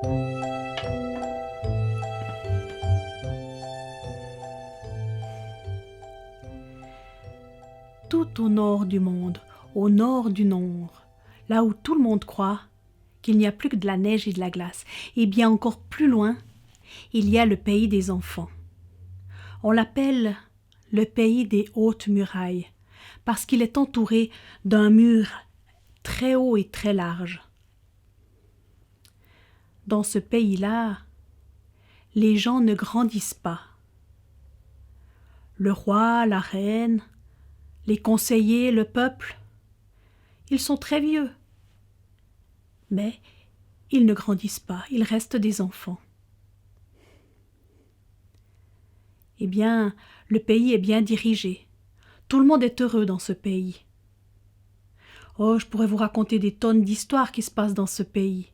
Tout au nord du monde, au nord du nord, là où tout le monde croit qu'il n'y a plus que de la neige et de la glace, et bien encore plus loin, il y a le pays des enfants. On l'appelle le pays des hautes murailles, parce qu'il est entouré d'un mur très haut et très large. Dans ce pays-là, les gens ne grandissent pas. Le roi, la reine, les conseillers, le peuple, ils sont très vieux. Mais ils ne grandissent pas, ils restent des enfants. Eh bien, le pays est bien dirigé. Tout le monde est heureux dans ce pays. Oh, je pourrais vous raconter des tonnes d'histoires qui se passent dans ce pays.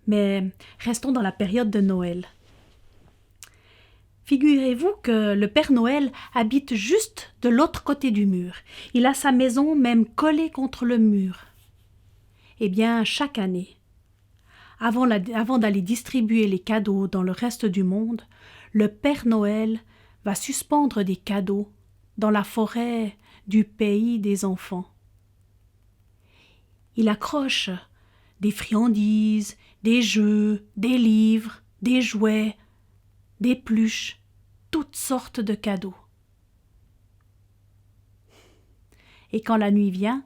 Mais restons dans la période de Noël. Figurez-vous que le Père Noël habite juste de l'autre côté du mur. Il a sa maison même collée contre le mur. Eh bien, chaque année, avant d'aller distribuer les cadeaux dans le reste du monde, le Père Noël va suspendre des cadeaux dans la forêt du pays des enfants. Il accroche des friandises, des jeux, des livres, des jouets, des pluches, toutes sortes de cadeaux. Et quand la nuit vient,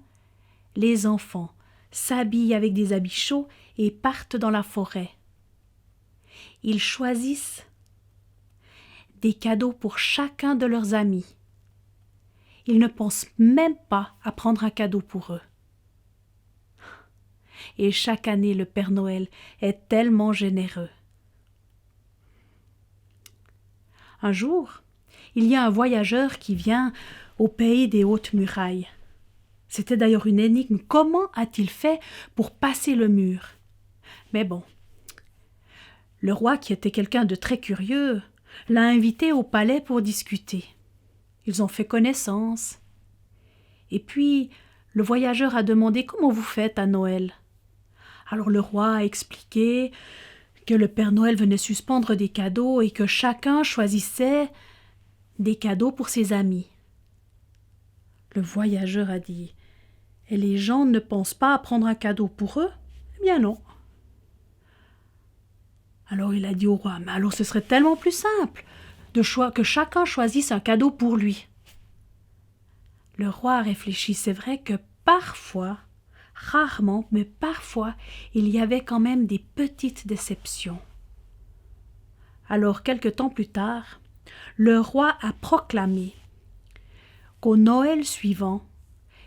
les enfants s'habillent avec des habits chauds et partent dans la forêt. Ils choisissent des cadeaux pour chacun de leurs amis. Ils ne pensent même pas à prendre un cadeau pour eux. Et chaque année, le Père Noël est tellement généreux. Un jour, il y a un voyageur qui vient au pays des hautes murailles. C'était d'ailleurs une énigme. Comment a-t-il fait pour passer le mur? Mais bon, le roi, qui était quelqu'un de très curieux, l'a invité au palais pour discuter. Ils ont fait connaissance. Et puis, le voyageur a demandé comment vous faites à Noël. Alors le roi a expliqué que le Père Noël venait suspendre des cadeaux et que chacun choisissait des cadeaux pour ses amis. Le voyageur a dit « Et les gens ne pensent pas à prendre un cadeau pour eux ?» Eh bien non. Alors il a dit au roi « Mais alors ce serait tellement plus simple que chacun choisisse un cadeau pour lui. » Le roi a réfléchi. C'est vrai que parfois, rarement, mais parfois, il y avait quand même des petites déceptions. Alors, quelque temps plus tard, le roi a proclamé qu'au Noël suivant,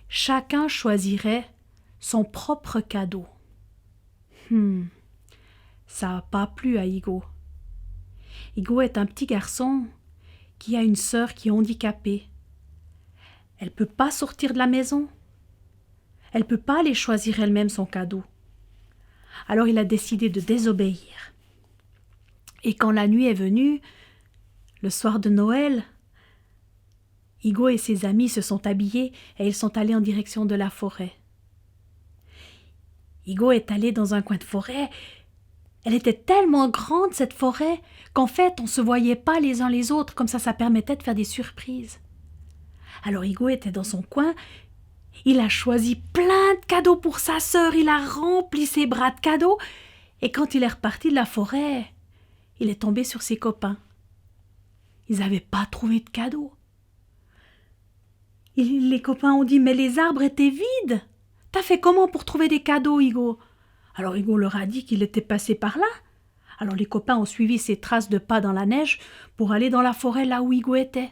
chacun choisirait son propre cadeau. Ça n'a pas plu à Igo. Igo est un petit garçon qui a une sœur qui est handicapée. Elle ne peut pas sortir de la maison. Elle ne peut pas aller choisir elle-même son cadeau. Alors il a décidé de désobéir. Et quand la nuit est venue, le soir de Noël, Igo et ses amis se sont habillés et ils sont allés en direction de la forêt. Igo est allé dans un coin de forêt. Elle était tellement grande, cette forêt, qu'en fait, on ne se voyait pas les uns les autres, comme ça permettait de faire des surprises. Alors Igo était dans son coin. Il a choisi plein de cadeaux pour sa sœur, il a rempli ses bras de cadeaux, et quand il est reparti de la forêt, il est tombé sur ses copains. Ils n'avaient pas trouvé de cadeaux. Les copains ont dit « Mais les arbres étaient vides. T'as fait comment pour trouver des cadeaux, Igo ?» Alors Igo leur a dit qu'il était passé par là. Alors les copains ont suivi ses traces de pas dans la neige pour aller dans la forêt là où Igo était.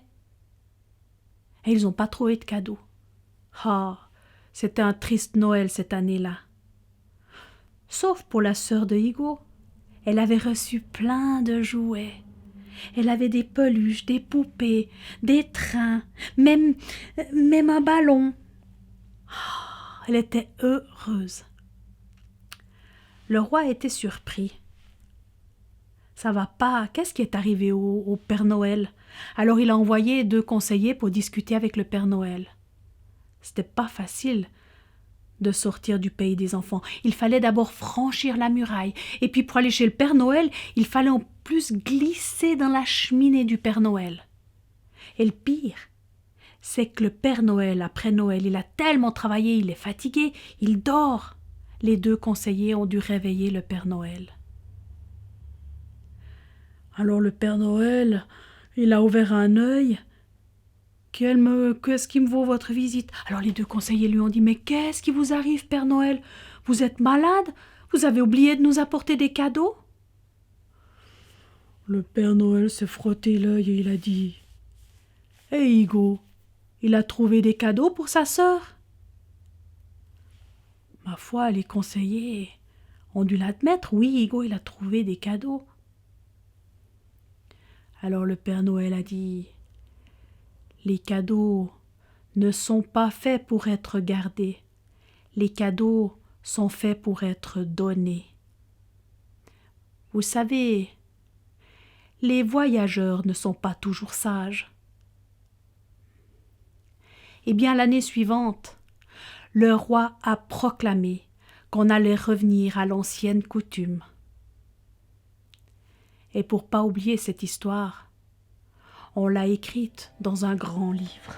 Et ils n'ont pas trouvé de cadeaux. Ah, c'était un triste Noël cette année-là. Sauf pour la sœur de Igo. Elle avait reçu plein de jouets. Elle avait des peluches, des poupées, des trains, même un ballon. Oh, elle était heureuse. Le roi était surpris. Ça va pas, qu'est-ce qui est arrivé au Père Noël? Alors il a envoyé 2 conseillers pour discuter avec le Père Noël. C'était pas facile de sortir du pays des enfants. Il fallait d'abord franchir la muraille, et puis pour aller chez le Père Noël, il fallait en plus glisser dans la cheminée du Père Noël. Et le pire, c'est que le Père Noël, après Noël, il a tellement travaillé, il est fatigué, il dort. Les deux conseillers ont dû réveiller le Père Noël. Alors le Père Noël, il a ouvert un œil. Qu'est-ce qui me vaut votre visite? Alors les deux conseillers lui ont dit: mais qu'est-ce qui vous arrive, Père Noël? Vous êtes malade? Vous avez oublié de nous apporter des cadeaux? Le Père Noël s'est frotté l'œil et il a dit: Hé Higo, il a trouvé des cadeaux pour sa sœur? Ma foi, les conseillers ont dû l'admettre. Oui, Higo, il a trouvé des cadeaux. Alors le Père Noël a dit: les cadeaux ne sont pas faits pour être gardés. Les cadeaux sont faits pour être donnés. Vous savez, les voyageurs ne sont pas toujours sages. Eh bien, l'année suivante, le roi a proclamé qu'on allait revenir à l'ancienne coutume. Et pour pas oublier cette histoire, on l'a écrite dans un grand livre.